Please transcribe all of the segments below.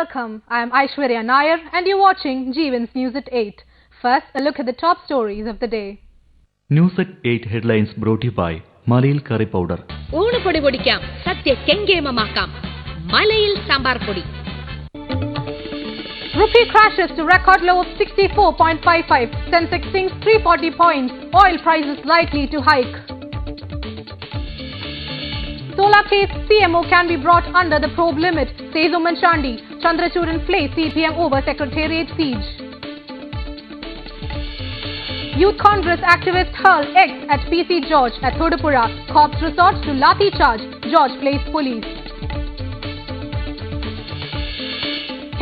Welcome. I am Aishwarya Nair and you're watching Jeevan's News at 8. First, a look at the top stories of the day. News at 8 headlines brought to you by Malayil Curry Powder. ഊണുപൊടി പൊടിക്കാം, സദ്യ കെങ്കേമമാക്കാം. മലയിൽ സാമ്പാർ പൊടി. Rupee crashes to record low of 64.55. Sensex sinks 340 points. Oil prices likely to hike. Solar case, CMO can be brought under the probe limit, says Oommen Chandy. Chandrachuran flays CPM over Secretariat siege. Youth Congress activist hurl X at PC George at Thodupuzha. Cops resort to lathi charge. George plays police.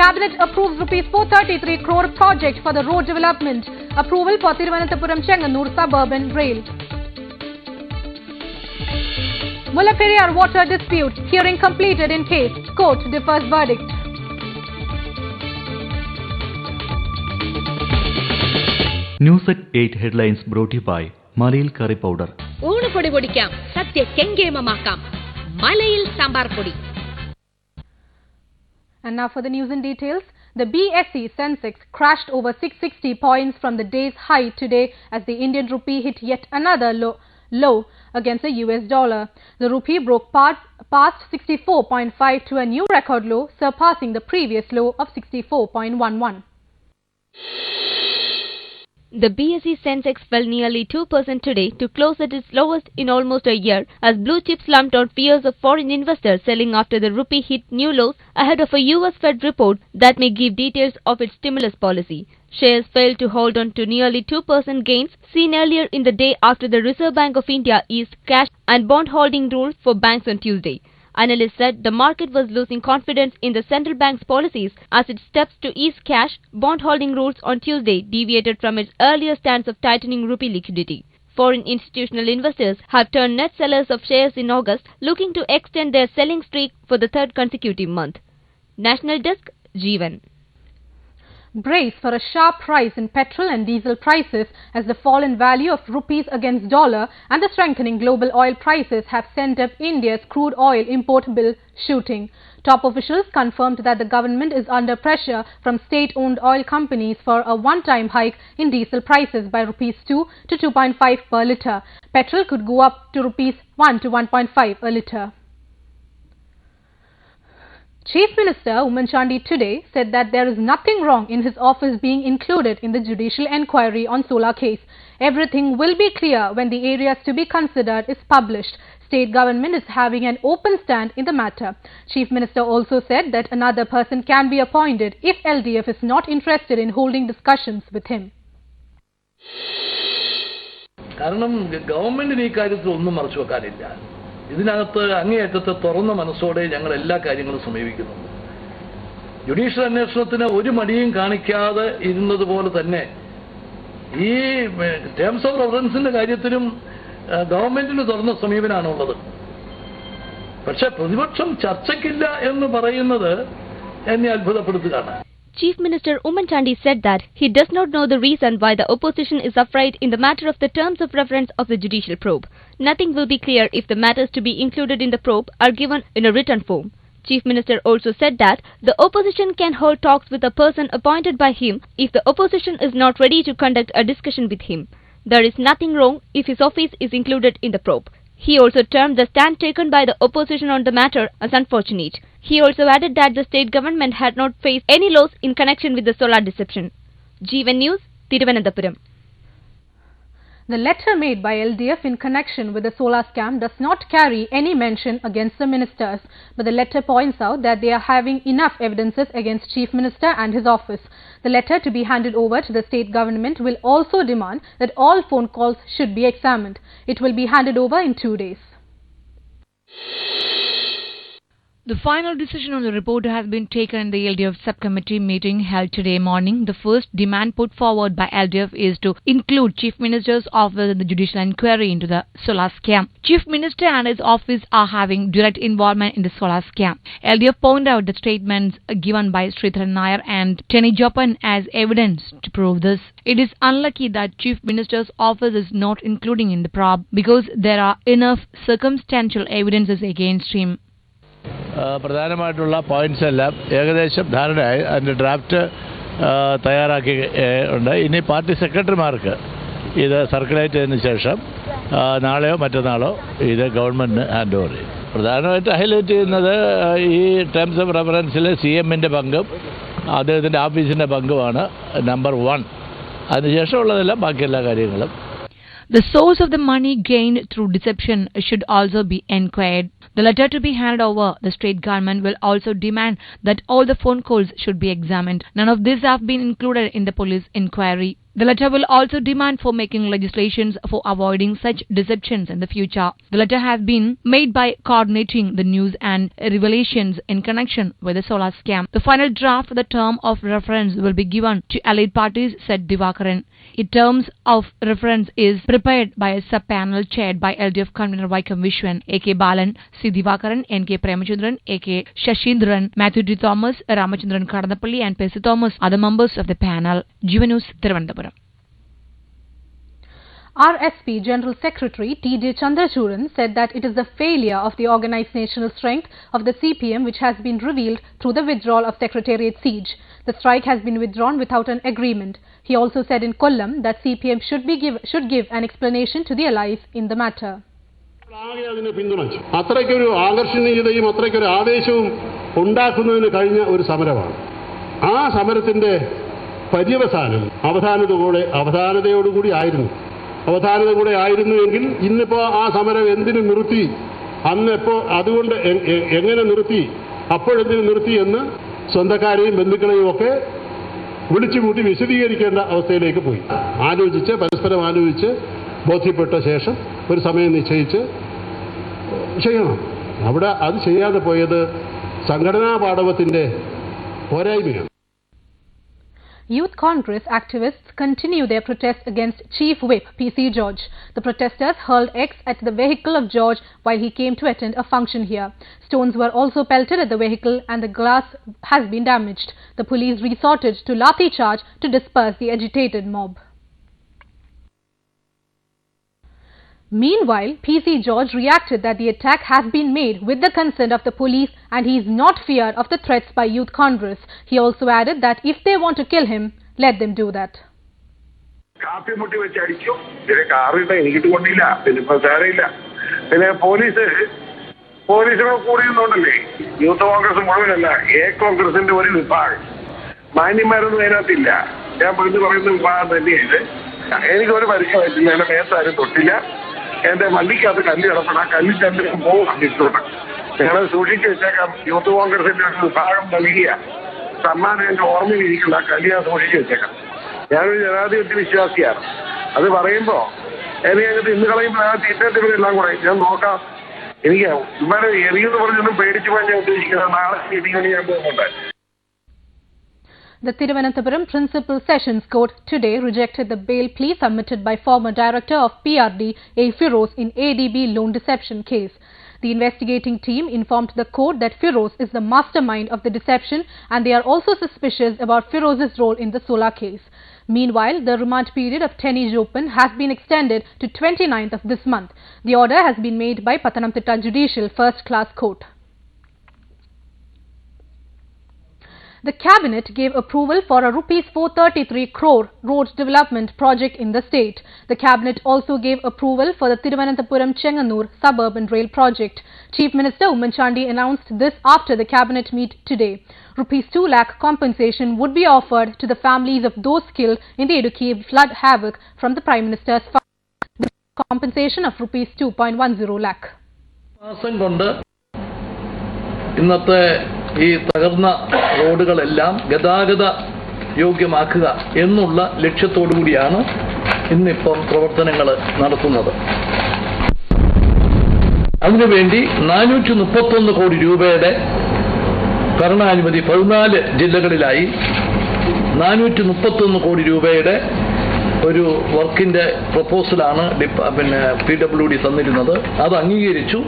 Cabinet approves rupees 433 crore project for the road development. Approval for Thiruvananthapuram-Chenganur suburban rail. Mullaperiyar water dispute. Hearing completed in case. Court defers verdict. News at 8 headlines brought to you by Malayil Curry Powder. ഊണുപൊടി പൊടിക്കാം, സദ്യ കെങ്കേമമാക്കാം. മലയിൽ സാമ്പാർ പൊടി. And now for the news in details. The BSE Sensex crashed over 660 points from the day's high today as the Indian rupee hit yet another low against the US dollar. The rupee broke past 64.5 to a new record low, surpassing the previous low of 64.11. The BSE Sensex fell nearly 2% today to close at its lowest in almost a year as blue chips slumped on fears of foreign investors selling after the rupee hit new lows ahead of a US Fed report that may give details of its stimulus policy. Shares failed to hold on to nearly 2% gains seen earlier in the day after the Reserve Bank of India eased cash and bond holding rules for banks on Tuesday. Analysts said the market was losing confidence in the central bank's policies as its steps to ease cash bond holding rules on Tuesday deviated from its earlier stance of tightening rupee liquidity. Foreign institutional investors have turned net sellers of shares in August, looking to extend their selling streak for the third consecutive month. National Desk, Jeevan. Brace for a sharp rise in petrol and diesel prices as the fall in value of rupees against dollar and the strengthening global oil prices have sent up India's crude oil import bill shooting. Top officials confirmed that the government is under pressure from state-owned oil companies for a one-time hike in diesel prices by rupees 2 to 2.5 per litre. Petrol could go up to rupees 1 to 1.5 a litre. Chief Minister Oommen Chandy today said that there is nothing wrong in his office being included in the judicial enquiry on solar case. Everything will be clear when the areas to be considered is published. State government is having an open stand in the matter. Chief Minister also said that another person can be appointed if LDF is not interested in holding discussions with him. കാരണം ഗവൺമെന്റിന് ഈ കാര്യത്തിൽ ഒന്നും മറച്ചു വെക്കാനില്ല. ഇതിനകത്ത് അങ്ങേയറ്റത്തെ തുറന്ന മനസ്സോടെ ഞങ്ങൾ എല്ലാ കാര്യങ്ങളും സമീപിക്കുന്നു. ജുഡീഷ്യൽ അന്വേഷണത്തിന് ഒരു മടിയും കാണിക്കാതെ ഇരുന്നതുപോലെ തന്നെ ഈ ടേംസ് ഓഫ് റെഫറൻസിന്റെ കാര്യത്തിലും ഗവൺമെന്റിന് തുറന്ന സമീപനാണുള്ളത്. പക്ഷെ പ്രതിപക്ഷം ചർച്ചയ്ക്കില്ല എന്ന് പറയുന്നത് എന്നെ അത്ഭുതപ്പെടുത്തുകയാണ്. Chief Minister Oommen Chandy said that he does not know the reason why the opposition is afraid in the matter of the terms of reference of the judicial probe. Nothing will be clear if the matters to be included in the probe are given in a written form. Chief Minister also said that the opposition can hold talks with a person appointed by him if the opposition is not ready to conduct a discussion with him. There is nothing wrong if his office is included in the probe. He also termed the stand taken by the opposition on the matter as unfortunate. He also added that the state government had not faced any loss in connection with the solar deception. Jeevan News, Thiruvananthapuram. The letter made by LDF in connection with the solar scam does not carry any mention against the ministers, but the letter points out that they are having enough evidences against Chief Minister and his office. The letter to be handed over to the state government will also demand that all phone calls should be examined. It will be handed over in 2 days. The final decision on the report has been taken in the LDF subcommittee meeting held today morning. The first demand put forward by LDF is to include Chief Minister's office in the judicial inquiry into the solar scam. Chief Minister and his office are having direct involvement in the solar scam. LDF pointed out the statements given by Sridharan Nair and Tenny Jopan as evidence to prove this. It is unlucky that Chief Minister's office is not including in the probe because there are enough circumstantial evidences against him. പ്രധാനമായിട്ടുള്ള points എല്ലാം ഏകദേശം ധാരണയായി. അതിൻ്റെ draft തയ്യാറാക്കി ഉണ്ട്. ഇനി party സെക്രട്ടറിമാർക്ക് ഇത് സർക്കുലേറ്റ് ചെയ്തതിന് ശേഷം നാളെയോ മറ്റന്നാളോ ഇത് ഗവൺമെൻറ്റിന് ഹാൻഡ് ഓവർ ചെയ്യും. പ്രധാനമായിട്ട് ഹൈലൈറ്റ് ചെയ്യുന്നത് ഈ ടേംസ് ഓഫ് റെഫറൻസിൽ CMൻ്റെ പങ്കും അദ്ദേഹത്തിൻ്റെ ഓഫീസിൻ്റെ പങ്കുമാണ് നമ്പർ 1. അതിനുശേഷമുള്ളതെല്ലാം ബാക്കി എല്ലാ കാര്യങ്ങളും. The source of the money gained through deception should also be enquired. The letter to be handed over, the state government will also demand that all the phone calls should be examined. None of these have been included in the police inquiry. The letter will also demand for making legislations for avoiding such deceptions in the future. The letter has been made by coordinating the news and revelations in connection with the solar scam. The final draft of the term of reference will be given to allied parties, said Divakaran. The terms of reference is prepared by a sub-panel chaired by LDF convener Vaikam Vishwan, A.K. Balan, C. Divakaran, N.K. Premachandran, A.K. Shashindran, Matthew D. Thomas, Ramachandran Kadanapalli and P.C. Thomas are the members of the panel. Juvenus, Thiruvananthapuram. RSP General Secretary T.J. Chandrachuran said that it is the failure of the organizational strength of the CPM which has been revealed through the withdrawal of Secretariat siege. The strike has been withdrawn without an agreement. He also said in Kollam that CPM should give an explanation to the allies in the matter. അതിനെ പിന്തുണച്ചു. അത്രയ്ക്കൊരു ആകർഷണീയതയും അത്രയ്ക്കൊരു ആവേശവും ഉണ്ടാക്കുന്നതിന് കഴിഞ്ഞ ഒരു സമരമാണ്. ആ സമരത്തിൻ്റെ പര്യവസാനം അവധാനതയോടുകൂടി ആയിരുന്നു. എങ്കിൽ ഇന്നിപ്പോൾ ആ സമരം എന്തിനു നിർത്തി, അന്നെപ്പോൾ അതുകൊണ്ട് എങ്ങനെ നിർത്തി, അപ്പോഴെന്തിനു നിർത്തി എന്ന് സ്വന്തക്കാരെയും ബന്ധുക്കളെയും ഒക്കെ വിളിച്ചുകൂട്ടി വിശദീകരിക്കേണ്ട അവസ്ഥയിലേക്ക് പോയി. പരസ്പരം ആലോചിച്ച് ബോധ്യപ്പെട്ട ശേഷം ഒരു സമയം നിശ്ചയിച്ച് ചെയ്യണം. അവിടെ അത് ചെയ്യാതെ പോയത് സംഘടനാ പാടവത്തിൻ്റെ പോരായ്മയാണ്. Youth Congress activists continue their protest against Chief Whip P.C. George. The protesters hurled eggs at the vehicle of George while he came to attend a function here. Stones were also pelted at the vehicle and the glass has been damaged. The police resorted to lathi charge to disperse the agitated mob. Meanwhile, P.C. George reacted that the attack has been made with the consent of the police and he is not feared of the threats by Youth Congress. He also added that if they want to kill him, let them do that. പോലീസിനെ കൂടിയുന്നുണ്ടല്ലേ youth Congress മുഴുവനല്ല, കോൺഗ്രസിന്റെ ഒരു വിഭാഗം മാന്യന്മാരൊന്നും അതിനകത്തില്ല. ഞാൻ പറയുന്ന വിഭാഗം തന്നെയാണ്. എനിക്കൊരു പരിചയമായിട്ടില്ല, എന്റെ മേത്താരും തൊട്ടില്ല. എന്റെ വണ്ടിക്കകത്ത് കല്ല് കിടക്കണം, ആ കല്ലിൽ തന്നെ പോകും. ഞങ്ങളത് സൂക്ഷിച്ചു വെച്ചേക്കാം. യൂത്ത് കോൺഗ്രസിന്റെ ഒരു വിഭാഗം നൽകിയ സമ്മാനം എന്റെ ഓർമ്മയിലിരിക്കുന്ന ആ കല്ല് ഞാൻ സൂക്ഷിച്ചു വെച്ചേക്കാം. ഞാനൊരു ജനാധിപത്യ വിശ്വാസിയാണ്. അത് പറയുമ്പോ എനിക്കകത്ത് ഇന്ന് കളയുമ്പോൾ ആ തീറ്റെല്ലാം കൂടെ ഞാൻ നോക്കാം. എനിക്ക് ഇവരെ എറിയെന്ന് പറഞ്ഞൊന്നും പേടിച്ചു പോകാൻ ഞാൻ ഉദ്ദേശിക്കുന്നത്. നാളെ ഇടിയാണ് ഞാൻ പോകുന്നുണ്ട്. The Thiruvananthapuram Principal Sessions Court today rejected the bail plea submitted by former Director of PRD A. Firoz in ADB loan deception case. The investigating team informed the court that Firoz is the mastermind of the deception and they are also suspicious about Firoz's role in the solar case. Meanwhile, the remand period of Teni Jopan has been extended to 29th of this month. The order has been made by Pathanamthitta Judicial First Class Court. The Cabinet gave approval for a Rs 433 crore road development project in the state. The Cabinet also gave approval for the Thiruvananthapuram-Chenganur suburban rail project. Chief Minister Oommen Chandy announced this after the Cabinet meet today. Rs 2 lakh compensation would be offered to the families of those killed in the Idukki flood havoc from the Prime Minister's fund. The compensation of Rs 2.10 lakh. ഇന്നത്തെ ഈ തകർന്ന റോഡുകളെല്ലാം ഗതാഗത യോഗ്യമാക്കുക എന്നുള്ള ലക്ഷ്യത്തോടു കൂടിയാണ് ഇന്നിപ്പം പ്രവർത്തനങ്ങൾ നടത്തുന്നത്. അതിനുവേണ്ടി 431 കോടി രൂപയുടെ ഭരണാനുമതി 14 ജില്ലകളിലായി 431 കോടി രൂപയുടെ ഒരു വർക്കിന്റെ പ്രപ്പോസലാണ് PWD തന്നിരുന്നത്. അത് അംഗീകരിച്ചു.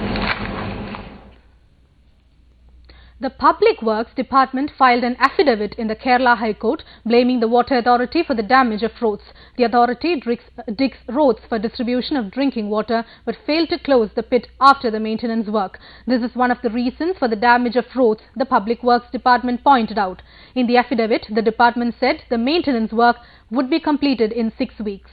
The Public Works Department filed an affidavit in the Kerala High Court blaming the Water Authority for the damage of roads. The authority digs roads for distribution of drinking water but failed to close the pit after the maintenance work. This is one of the reasons for the damage of roads, the Public Works Department pointed out. In the affidavit, the department said the maintenance work would be completed in 6 weeks.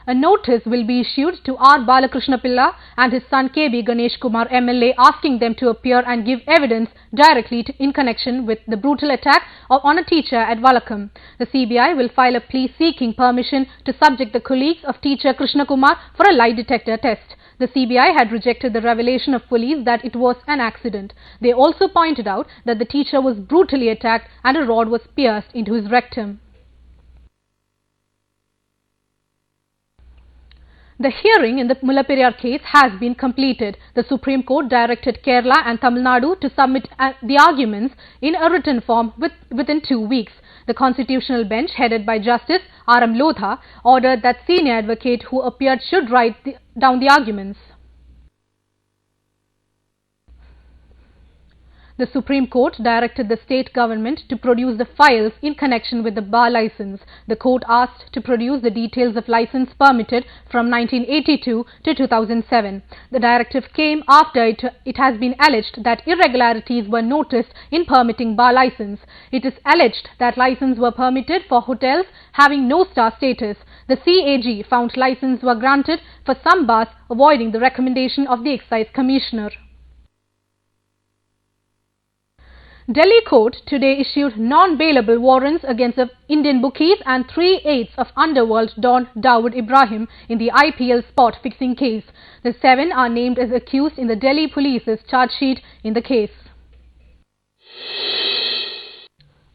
A notice will be issued to R. Balakrishna Pilla and his son K.B. Ganesh Kumar MLA asking them to appear and give evidence directly in connection with the brutal attack on a teacher at Valakam. The CBI will file a plea seeking permission to subject the colleagues of teacher Krishna Kumar for a lie detector test. The CBI had rejected the revelation of police that it was an accident. They also pointed out that the teacher was brutally attacked and a rod was pierced into his rectum. The hearing in the Mullaperiyar case has been completed. The Supreme Court directed Kerala and Tamil Nadu to submit the arguments in a written form within 2 weeks. The Constitutional Bench, headed by Justice R.M. Lodha, ordered that senior advocate who appeared should write down the arguments. The Supreme Court directed the state government to produce the files in connection with the bar license. The court asked to produce the details of license permitted from 1982 to 2007. The directive came after it has been alleged that irregularities were noticed in permitting bar license. It is alleged that licenses were permitted for hotels having no star status. The CAG found licenses were granted for some bars, avoiding the recommendation of the Excise Commissioner. Delhi court today issued non-bailable warrants against the Indian bookies and 3/8 of underworld don Dawood Ibrahim in the IPL spot fixing case. The 7 are named as accused in the Delhi police's charge sheet in the case.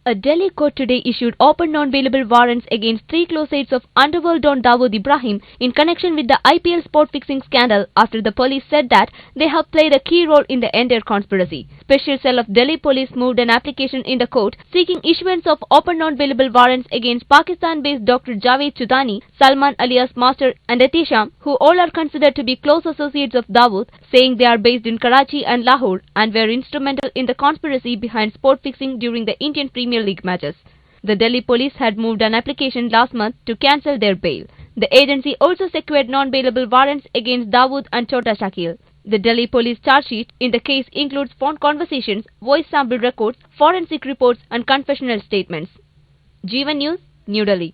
A Delhi court today issued open non-bailable warrants against 3 close aides of underworld don Dawood Ibrahim in connection with the IPL sport fixing scandal after the police said that they have played a key role in the entire conspiracy. Special cell of Delhi police moved an application in the court seeking issuance of open non-bailable warrants against Pakistan-based Dr. Javed Chudani, Salman alias Master and Etisham, who all are considered to be close associates of Dawood, saying they are based in Karachi and Lahore and were instrumental in the conspiracy behind sport fixing during the Indian Premier League matches. The Delhi police had moved an application last month to cancel their bail. The agency also secured non-bailable warrants against Dawood and Chota Shakil. The Delhi police charge sheet in the case includes phone conversations, voice sample records, forensic reports and confessional statements. Jeevan News, New Delhi.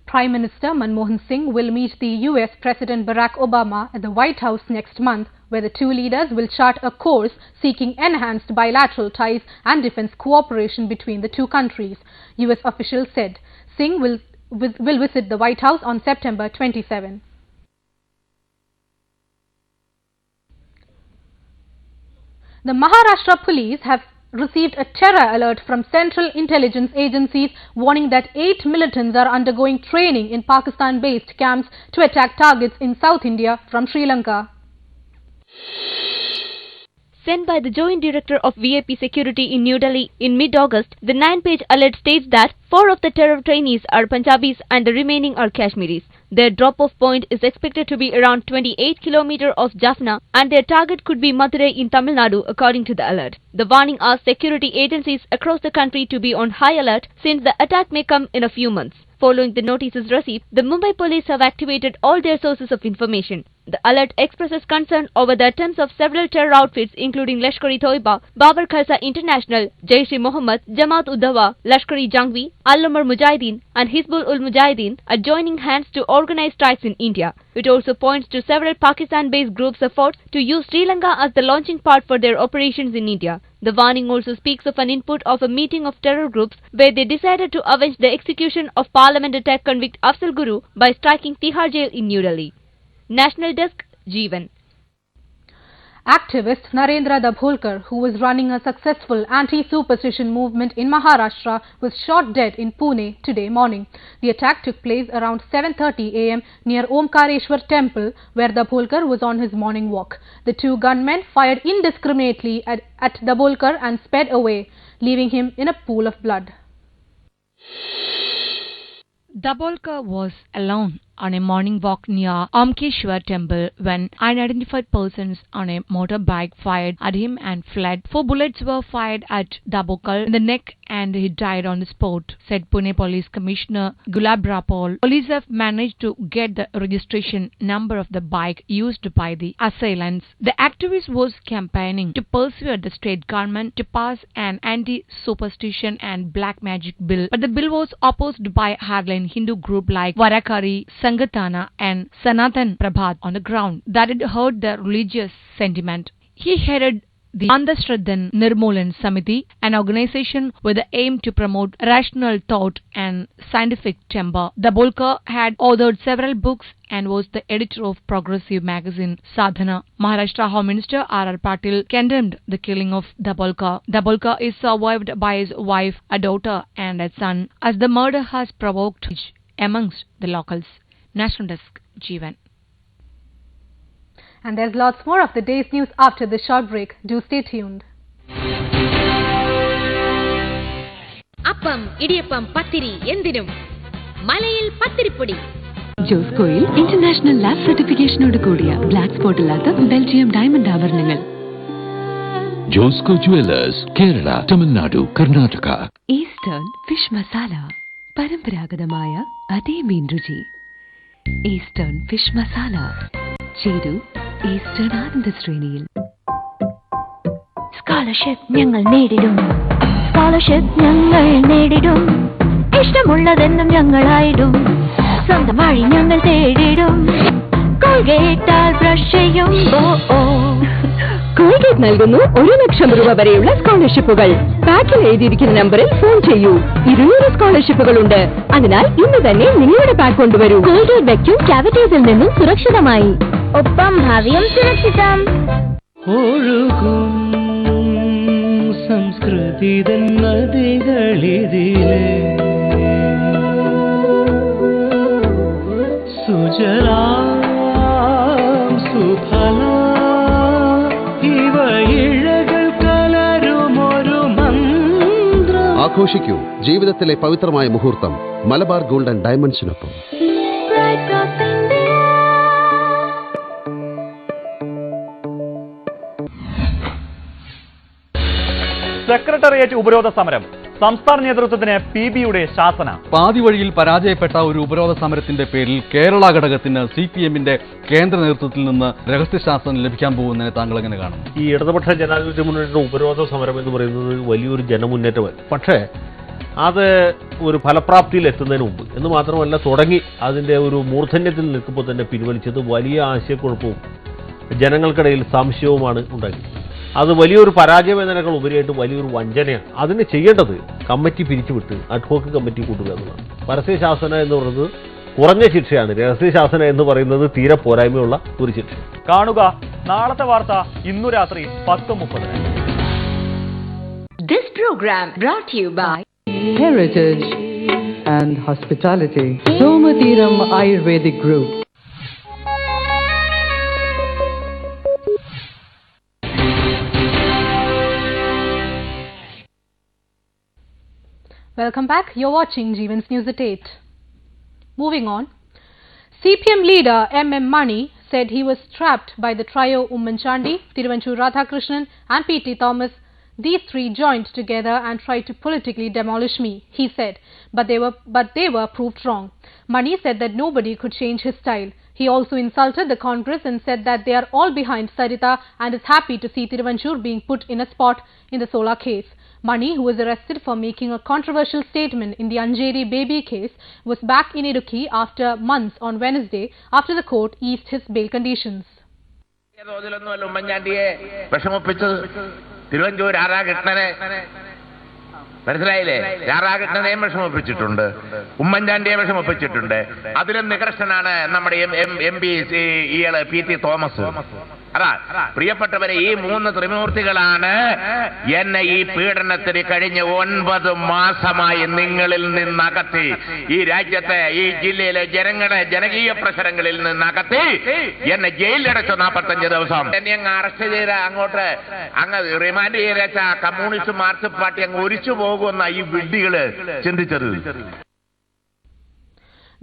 Prime Minister Manmohan Singh will meet the US President Barack Obama at the White House next month, where the two leaders will chart a course seeking enhanced bilateral ties and defense cooperation between the two countries. US officials said Singh will visit the White House on September 27. The Maharashtra police have received a terror alert from central intelligence agencies warning that 8 militants are undergoing training in Pakistan-based camps to attack targets in South India from Sri Lanka. Sent by the Joint Director of VIP Security in New Delhi in mid-August, the 9-page alert states that 4 of the terror trainees are Punjabis and the remaining are Kashmiris. Their drop-off point is expected to be around 28 km off Jaffna and their target could be Madurai in Tamil Nadu according to the alert. The warning asked security agencies across the country to be on high alert since the attack may come in a few months. Following the notices received, the Mumbai police have activated all their sources of information. The alert expresses concern over the attempts of several terror outfits including Lashkar-e-Toiba, Babar Khalsa International, Jaish-e-Mohammed, Jamaat-ud-Dawa, Lashkar-e-Jangvi, Al-Umar Mujahideen and Hizbul-ul-Mujahideen are joining hands to organize strikes in India. It also points to several Pakistan-based groups' efforts to use Sri Lanka as the launching pad for their operations in India. The warning also speaks of an input of a meeting of terror groups where they decided to avenge the execution of Parliament attack convict Afzal Guru by striking Tihar jail in New Delhi. National Desk, Jeevan. Activist Narendra Dabholkar, who was running a successful anti-superstition movement in Maharashtra, was shot dead in Pune today morning. The attack took place around 7:30 am near Omkareshwar temple, where Dabholkar was on his morning walk. The two gunmen fired indiscriminately at Dabholkar and sped away, leaving him in a pool of blood. Dabholkar was alone on a morning walk near Amkeshwar temple when unidentified persons on a motorbike fired at him and fled. 4 bullets were fired at Dabokal in the neck and he died on the spot, said Pune Police Commissioner Gulab Rapol. Police have managed to get the registration number of the bike used by the assailants. The activist was campaigning to persuade the state government to pass an anti-superstition and black magic bill, but the bill was opposed by hardline Hindu group like Varakari, Sangatana and Sanatan Prabhat on the ground that it hurt their religious sentiment. He headed the Andhashraddha Nirmulan Samiti, an organization with the aim to promote rational thought and scientific temper. Dabholkar had authored several books and was the editor of progressive magazine Sadhana. Maharashtra Home Minister R.R. Patil condemned the killing of Dabholkar. Dabholkar is survived by his wife, a daughter and a son, as the murder has provoked rage amongst the locals. National Desk, Jeevan. And there's lots more of the day's news after the short break. Do stay tuned. അപ്പം ഇടിയപ്പം പത്തിരി എന്തിനും മലയിൽ പത്തിരിപ്പൊടി. ജോസ്കോയിൽ international lab സർട്ടിഫിക്കേഷനോട് കൂടിയ black spot ഇല്ലാത്ത Belgium diamond ആഭരണങ്ങൾ. Josco jewellers, Kerala, Tamil Nadu, Karnataka. Eastern fish masala, പരമ്പരാഗതമായ അതേ മീൻ രുചി. Eastern fish masala ചെയ്തു ഈസ്റ്റേൺ ആനന്ദ ശ്രേണിയിൽ. സ്കോളർഷിപ്പ് ഞങ്ങൾ നേടിടും, സ്കോളർഷിപ്പ് ഞങ്ങൾ നേടിടും, ഇഷ്ടമുള്ളതെന്നും ഞങ്ങളായിടും, സ്വന്തം വഴി ഞങ്ങൾ തേടിടും. കോൾഗേറ്റാൽ ബ്രഷ് ചെയ്യുമ്പോ കോൾഗേറ്റ് നൽകുന്നു 1,00,000 രൂപ വരെയുള്ള സ്കോളർഷിപ്പുകൾ. പാക്കിൽ എഴുതിയിരിക്കുന്ന നമ്പറിൽ ഫോൺ ചെയ്യൂ. 200 സ്കോളർഷിപ്പുകളുണ്ട്. അതിനാൽ ഇന്ന് തന്നെ നിങ്ങളുടെ പാക്ക് കൊണ്ടുവരൂ. കോൾഗേറ്റ് വയ്ക്കും ക്യാവിറ്റീസിൽ നിന്നും സുരക്ഷിതമായി. ഒപ്പം ഭാവിയും സുരക്ഷിതം. സംസ്കൃതി നദികളിതിലെ സുജലാം സുഫല ഇവ ഇഴകൾ കലരുമൊരു മന്ത്രം. ആഘോഷിക്കൂ ജീവിതത്തിലെ പവിത്രമായ മുഹൂർത്തം മലബാർ ഗോൾഡ് ആൻഡ് ഡയമണ്ട്സിനൊപ്പം. സെക്രട്ടേറിയറ്റ് ഉപരോധ സമരം. സംസ്ഥാന നേതൃത്വത്തിന് PBയുടെ ശാസന. പാതിവഴിയിൽ പരാജയപ്പെട്ട ഒരു ഉപരോധ സമരത്തിന്റെ പേരിൽ കേരള ഘടകത്തിന് CPMന്റെ കേന്ദ്ര നേതൃത്വത്തിൽ നിന്ന് രഹസ്യശാസനം ലഭിക്കാൻ പോകുന്നതിനെ താങ്കൾ എങ്ങനെ കാണും? ഈ ഇടതുപക്ഷ ജനാധിപത്യ മുന്നണിയുടെ ഉപരോധ സമരം എന്ന് പറയുന്നത് വലിയൊരു ജനമുന്നേറ്റമാണ്. പക്ഷേ അത് ഒരു ഫലപ്രാപ്തിയിൽ എത്തുന്നതിന് മുമ്പ് എന്ന് മാത്രമല്ല, തുടങ്ങി അതിൻ്റെ ഒരു മൂർധന്യത്തിൽ നിൽക്കുമ്പോൾ തന്നെ പിൻവലിച്ചത് വലിയ ആശയക്കുഴപ്പവും ജനങ്ങൾക്കിടയിൽ സംശയവുമാണ് ഉണ്ടാക്കി. അത് വലിയൊരു പരാജയം എന്നതിനേക്കാൾ ഉപരിയായിട്ട് വലിയൊരു വഞ്ചനയാണ്. അതിന് ചെയ്യേണ്ടത് കമ്മിറ്റി പിരിച്ചുവിട്ട് അഡ്ഹോക്ക് കമ്മിറ്റി കൂട്ടുക എന്നതാണ്. പരസ്യശാസന എന്ന് പറയുന്നത് കുറഞ്ഞ ശിക്ഷയാണ്. രഹസ്യശാസന എന്ന് പറയുന്നത് തീരെ പോരായ്മയുള്ള ഒരു ശിക്ഷ. കാണുക നാളത്തെ വാർത്ത ഇന്നു രാത്രി 10:30. This program brought to you by Heritage and Hospitality, Somathiram Ayurvedic Group. Welcome back. You're watching Jeevan's News at 8. Moving on. CPM leader M.M. Mani said he was trapped by the trio Ummanchandi, Tiruvanchur Radhakrishnan and P.T. Thomas. These three joined together and tried to politically demolish me, he said, but they were proved wrong. Mani said that nobody could change his style. He also insulted the Congress and said that they are all behind Sarita and is happy to see Tiruvanchur being put in a spot in the Sola case. Mani, who was arrested for making a controversial statement in the Anjeri baby case, was back in Idukki after months on Wednesday after the court eased his bail conditions. Thiruvanchoor രാധാകൃഷ്ണനെ മനസ്സിലായില്ലേ? രാധാകൃഷ്ണനെയും വിഷമൊപ്പിച്ചിട്ടുണ്ട്, ഉമ്മൻചാണ്ടിയെ വിഷമൊപ്പിച്ചിട്ടുണ്ട്. അതിലും നികർഷനാണ് നമ്മുടെ MP ഇയാള് P.T. Thomas. അതാ പ്രിയപ്പെട്ടവരെ, ഈ 3 ത്രിമൂർത്തികളാണ് എന്നെ ഈ പീഡനത്തിന് കഴിഞ്ഞ 9 മാസമായി നിങ്ങളിൽ നിന്നകത്തി, ഈ രാജ്യത്തെ ഈ ജില്ലയിലെ ജനങ്ങളുടെ ജനകീയ പ്രശ്നങ്ങളിൽ നിന്നകത്തി എന്നെ ജയിലിലടച്ചു 45 ദിവസം. എന്നെ അങ്ങ് അറസ്റ്റ് ചെയ്ത് അങ്ങോട്ട് റിമാൻഡ് ചെയ്ത കമ്മ്യൂണിസ്റ്റ് മാർക്സിസ്റ്റ് പാർട്ടി അങ്ങ് ഒരിച്ചു പോകുമെന്ന ഈ വിഡ്ഢികള് ചിന്തിച്ചത്.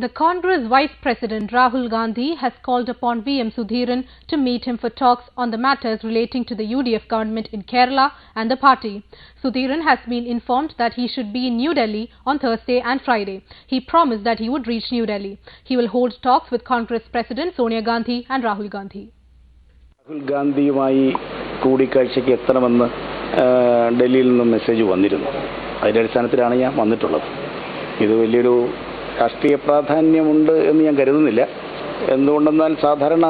The Congress Vice President Rahul Gandhi has called upon VM Sudhiran to meet him for talks on the matters relating to the UDF government in Kerala and the party. Sudhiran has been informed that he should be in New Delhi on Thursday and Friday. He promised that he would reach New Delhi. He will hold talks with Congress President Sonia Gandhi and Rahul Gandhi. Rahul ഗാന്ധിയുമായി കൂടിക്കാഴ്ചയ്ക്ക് എത്തണമെന്ന് ഡൽഹിയിൽ നിന്നും message വന്നിരുന്നു. അതിൻ്റെ അടിസ്ഥാനത്തിലാണ് ഞാൻ വന്നിട്ടുള്ളത്. ഇത് വലിയൊരു രാഷ്ട്രീയ പ്രാധാന്യമുണ്ട് എന്ന് ഞാൻ കരുതുന്നില്ല. എന്തുകൊണ്ടെന്നാൽ സാധാരണ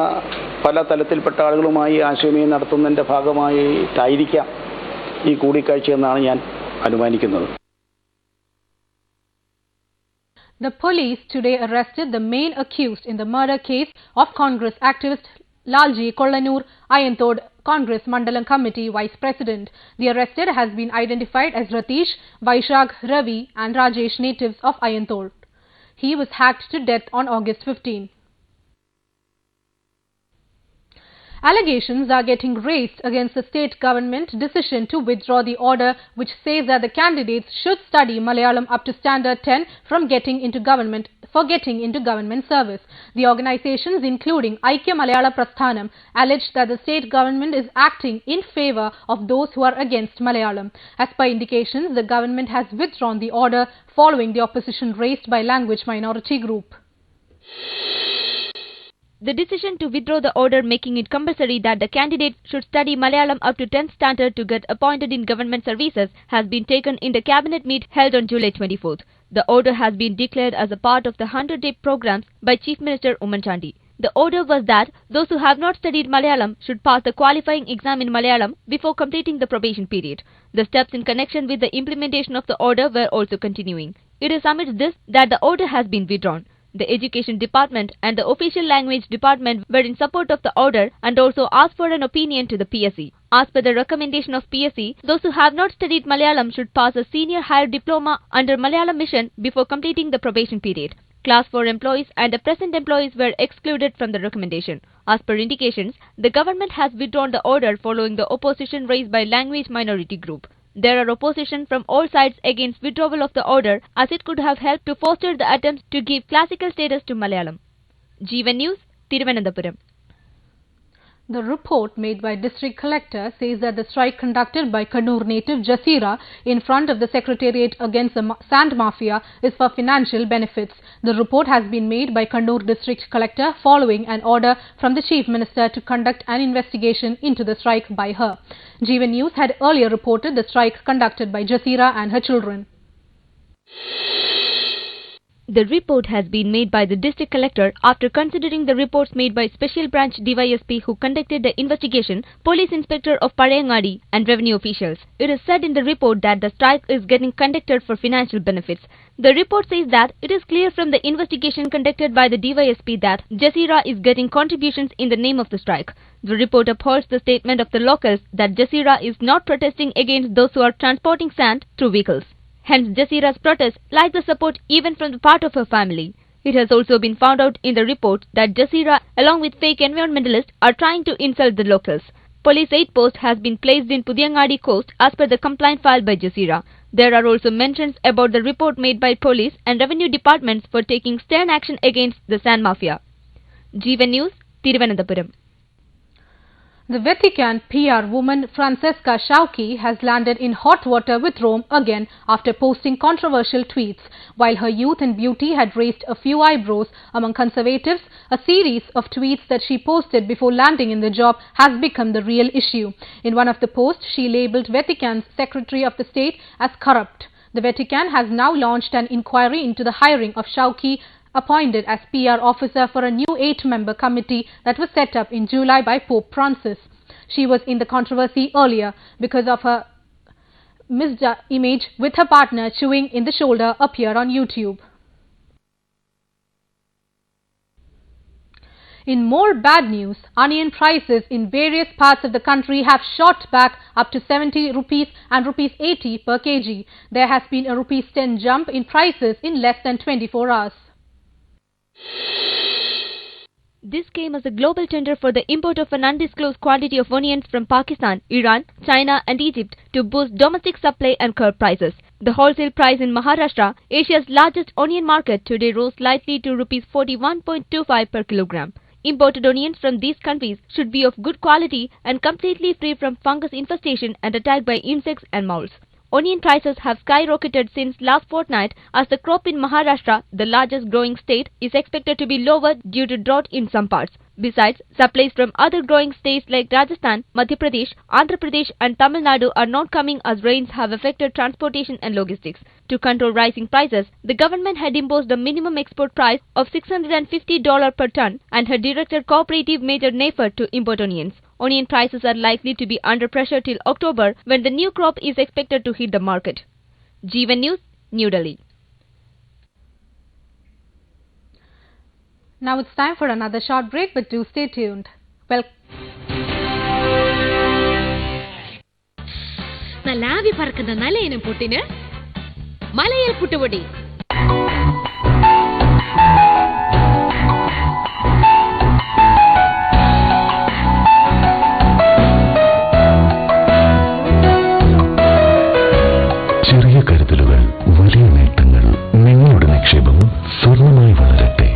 പല തലത്തിൽപ്പെട്ട ആളുകളുമായി ആശയവിനിമയം നടത്തുന്നതിൻ്റെ ഭാഗമായിട്ടായിരിക്കാം ഈ കൂടിക്കാഴ്ച എന്നാണ് ഞാൻ അനുമാനിക്കുന്നത്. The police today arrested the main accused in the murder case of Congress activist Lalji Kollanur Ayantod Congress Mandalam Committee Vice President. The arrested has been identified as Ratish, Vaishag, Ravi and Rajesh, natives of Ayantod. He was hacked to death on August 15. Allegations are getting raised against the state government decision to withdraw the order which says that the candidates should study Malayalam up to Standard 10 for getting into government service. The organizations, including Aikya Malayala Prasthanam, alleged that the state government is acting in favor of those who are against Malayalam. As per indications, the government has withdrawn the order following the opposition raised by language minority group. The decision to withdraw the order making it compulsory that the candidate should study Malayalam up to 10th standard to get appointed in government services has been taken in the cabinet meet held on July 24th. The order has been declared as a part of the 100-day programs by Chief Minister Umman Chandi. The order was that those who have not studied Malayalam should pass the qualifying exam in Malayalam before completing the probation period. The steps in connection with the implementation of the order were also continuing. It is amidst this that the order has been withdrawn. The Education Department and the Official Language Department were in support of the order and also asked for an opinion to the PSC. As per the recommendation of PSC, those who have not studied Malayalam should pass a senior higher diploma under Malayalam mission before completing the probation period. Class 4 employees and the present employees were excluded from the recommendation. As per indications, the government has withdrawn the order following the opposition raised by language minority group. There are opposition from all sides against withdrawal of the order as it could have helped to foster the attempts to give classical status to Malayalam. Jeevan News, Thiruvananthapuram. The report made by District Collector says that the strike conducted by Kannur native Jasira in front of the Secretariat against the sand mafia is for financial benefits. The report has been made by Kannur District Collector following an order from the Chief Minister to conduct an investigation into the strike by her. Jeevan News had earlier reported the strike conducted by Jasira and her children. The report has been made by the District Collector after considering the reports made by Special Branch DYSP who conducted the investigation, Police Inspector of Parayangadi and revenue officials. It is said in the report that the strike is getting conducted for financial benefits. The report says that it is clear from the investigation conducted by the DYSP that Jasira is getting contributions in the name of the strike. The report upholds the statement of the locals that Jasira is not protesting against those who are transporting sand through vehicles. Hence, Jasira's protest lies the support even from the part of her family. It has also been found out in the report that Jasira, along with fake environmentalists, are trying to insult the locals. Police aid post has been placed in Pudiyangadi coast as per the complaint filed by Jasira. There are also mentions about the report made by police and revenue departments for taking stern action against the sand mafia. Jeevan News, Thiruvananthapuram. The Vatican PR woman Francesca Sciauchi has landed in hot water with Rome again after posting controversial tweets. While her youth and beauty had raised a few eyebrows among conservatives, a series of tweets that she posted before landing in the job has become the real issue. In one of the posts, she labelled Vatican's Secretary of the State as corrupt. The Vatican has now launched an inquiry into the hiring of Sciauchi, appointed as PR officer for a new 8-member committee that was set up in July by Pope Francis. She was in the controversy earlier because of her missed image with her partner chewing in the shoulder appeared on YouTube. In more bad news, onion prices in various parts of the country have shot back up to 70 rupees and rupees 80 per kg. There has been a rupees 10 jump in prices in less than 24 hours. This came as a global tender for the import of an undisclosed quantity of onions from Pakistan, Iran, China and Egypt to boost domestic supply and curb prices. The wholesale price in Maharashtra, Asia's largest onion market, today rose slightly to Rs 41.25 per kilogram. Imported onions from these countries should be of good quality and completely free from fungus infestation and attacked by insects and molds. Onion prices have skyrocketed since last fortnight as the crop in Maharashtra, the largest growing state, is expected to be lower due to drought in some parts. Besides, supplies from other growing states like Rajasthan, Madhya Pradesh, Andhra Pradesh and Tamil Nadu are not coming as rains have affected transportation and logistics. To control rising prices, the government had imposed a minimum export price of $650 per ton and had directed cooperative major NAFED to import onions. Onion prices are likely to be under pressure till October when the new crop is expected to hit the market. Jeevan News, New Delhi. Now it's time for another short break, but do stay tuned. നല്ല ആവി പറക്കുന്ന നലയിനം പുട്ടിന് മലയൽ പുട്ടുപൊടി. ചെറിയ കരുതലുകൾ, വലിയ നേട്ടങ്ങൾ. നിങ്ങളുടെ നിക്ഷേപം സ്വർണ്ണമായി വളരട്ടെ.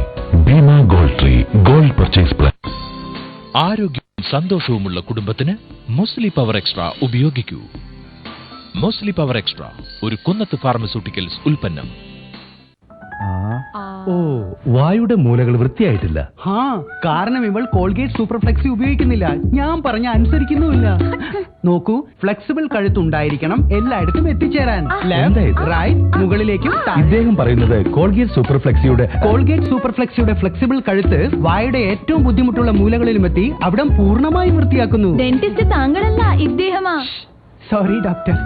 Bhima gold tree gold purchase plan. ആരോഗ്യവും സന്തോഷവുമുള്ള കുടുംബത്തിന് മുസ്ലി പവർ എക്സ്ട്രാ ഉപയോഗിക്കൂ. മുസ്ലി പവർ എക്സ്ട്രാ ഒരു കുന്നത്ത് ഫാർമസ്യൂട്ടിക്കൽസ് ഉൽപ്പന്നം. ഓ, വായുടെ മൂലകൾ വൃത്തിയായിട്ടില്ല. കാരണം ഇവൾ കോൾഗേറ്റ് സൂപ്പർ ഫ്ലെക്സി ഉപയോഗിക്കുന്നില്ല. ഞാൻ പറഞ്ഞ അനുസരിക്കുന്നുമില്ല. നോക്കൂ, ഫ്ലെക്സിബിൾ കഴുത്തുണ്ടായിരിക്കണം എല്ലായിടത്തും എത്തിച്ചേരാൻ. ലെഫ്റ്റ്, റൈറ്റ്, മുകളിലേക്കും. ഇദ്ദേഹം പറയുന്നത് കോൾഗേറ്റ് സൂപ്പർ ഫ്ലെക്സിയുടെ ഫ്ലെക്സിബിൾ കഴുത്ത് വായുടെ ഏറ്റവും ബുദ്ധിമുട്ടുള്ള മൂലകളിലും എത്തി അവിടം പൂർണ്ണമായി വൃത്തിയാക്കുന്നു. ഡെന്റിസ്റ്റ് താങ്കളല്ല, ഇദ്ദേഹമാ. Sorry doctor.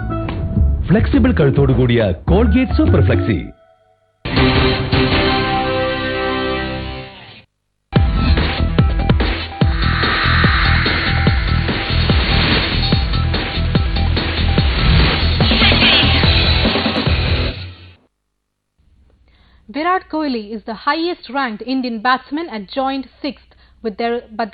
ഫ്ലെക്സിബിൾ കഴുത്തോടു കൂടിയ Colgate super flexi. Virat Kohli is the highest ranked Indian batsman at joint 6th, but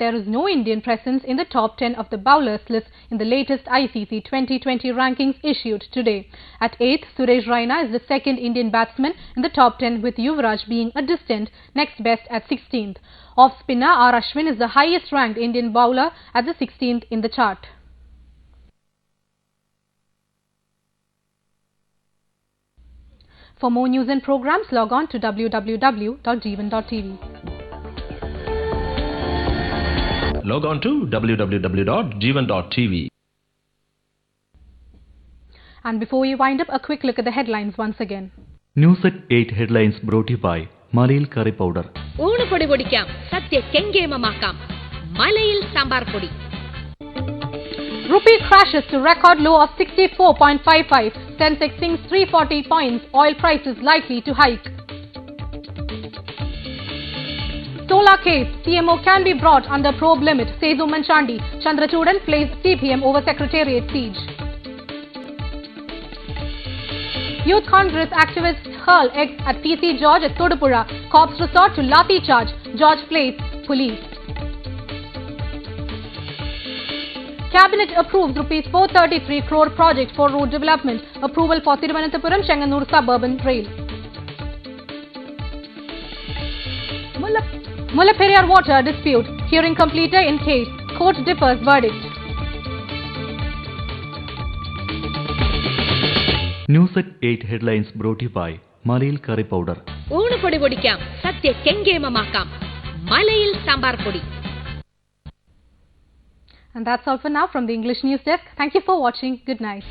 there is no Indian presence in the top 10 of the bowlers list in the latest ICC 2020 rankings issued today. At 8th, Suresh Raina is the second Indian batsman in the top 10, with Yuvraj being a distant next best at 16th. Off spinner R. Ashwin is the highest ranked Indian bowler at the 16th in the chart. For more news and programs, log on to www.jeevan.tv. Log on to www.jeevan.tv. And before we wind up, a quick look at the headlines once again. News at 8 headlines brought to you by Malayil Curry Powder. ഊണുപൊടി പൊടിക്കാം, സദ്യ കെങ്കേമമാക്കാം. മലയിൽ സാമ്പാർ പൊടി. Rupee crashes to record low of 64.55. Sensex sinks 340 points. Oil prices likely to hike. Solar case. CMO can be brought under probe limit, says Oommen Chandy. Chandrachudan plays CPM over Secretariat siege. Youth Congress activists hurl eggs at PC George at Todupura. Cops resort to lathi charge. George plays police. Cabinet approves Rs 433 crore project for road development. Approval for Thiruvananthapuram Chenganur suburban rail. Mullaperiyar water dispute. Hearing completed in case. Court differs verdict. News at 8 headlines brought to you by Malayil Curry Powder. ഊണുപൊടി പൊടിക്കാം, സദ്യ കെങ്കേമമാക്കാം. മലയിൽ സാമ്പാർ പൊടി. And that's all for now from the English News Desk. Thank you for watching. Good night.